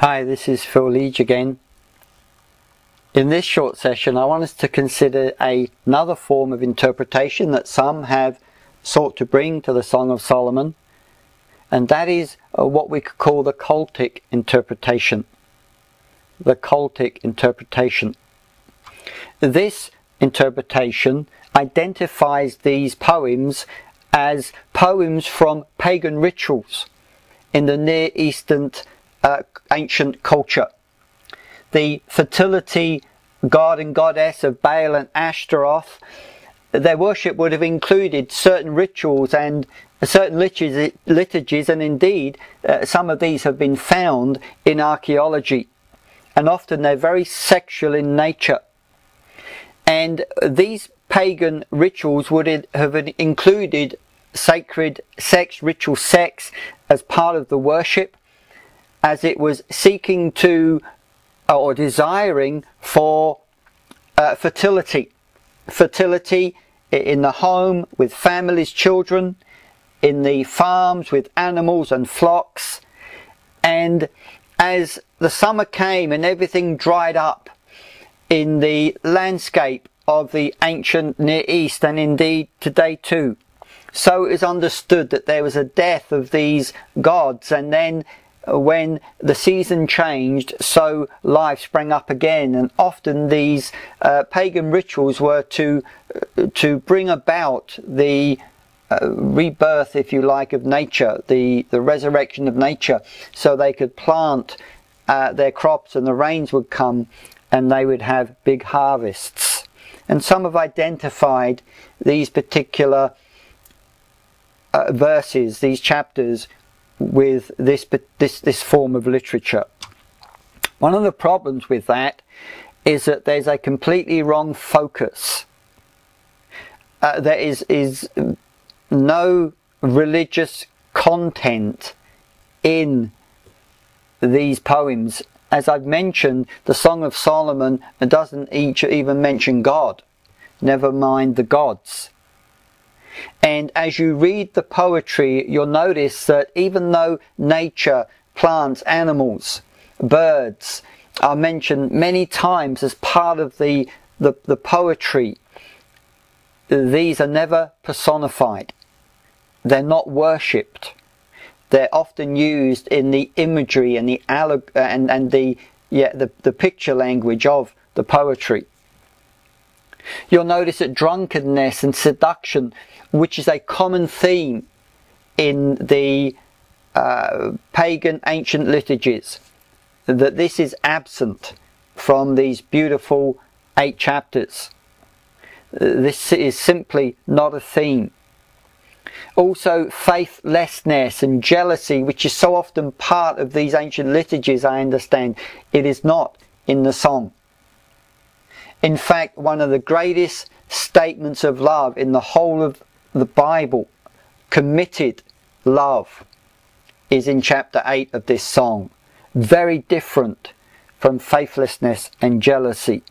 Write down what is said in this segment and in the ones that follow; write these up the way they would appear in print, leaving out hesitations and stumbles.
Hi, this is Phil Leach again. In this short session I want us to consider another form of interpretation that some have sought to bring to the Song of Solomon, and that is what we could call the Cultic Interpretation. The Cultic Interpretation. This interpretation identifies these poems as poems from pagan rituals in the Near Eastern ancient culture. The fertility god and goddess of Baal and Ashtaroth, their worship would have included certain rituals and certain liturgies, and indeed some of these have been found in archaeology, and often they're very sexual in nature. And these pagan rituals would have included sacred sex, ritual sex, as part of the worship, as it was seeking to or desiring for fertility. Fertility in the home with families, children, in the farms with animals and flocks. And as the summer came and everything dried up in the landscape of the ancient Near East, and indeed today too, so it is understood that there was a death of these gods, and then when the season changed, so life sprang up again. And often these pagan rituals were to bring about the rebirth, if you like, of nature, the resurrection of nature, so they could plant their crops and the rains would come and they would have big harvests. And some have identified these particular verses, these chapters, with this form of literature. One of the problems with that is that there's a completely wrong focus. There is no religious content in these poems. As I've mentioned, the Song of Solomon doesn't even mention God, never mind the gods. And as you read the poetry, you'll notice that even though nature, plants, animals, birds are mentioned many times as part of the poetry, these are never personified. They're not worshipped. They're often used in the imagery and the picture language of the poetry. You'll notice that drunkenness and seduction, which is a common theme in the pagan ancient liturgies, that this is absent from these beautiful 8 chapters. This is simply not a theme. Also, faithlessness and jealousy, which is so often part of these ancient liturgies, I understand, it is not in the song. In fact, one of the greatest statements of love in the whole of the Bible, committed love, is in chapter 8 of this song. Very different from faithlessness and jealousy.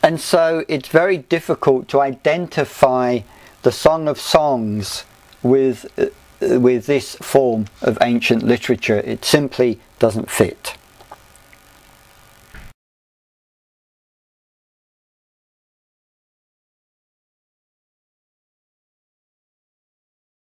And so it's very difficult to identify the Song of Songs with this form of ancient literature. It simply doesn't fit.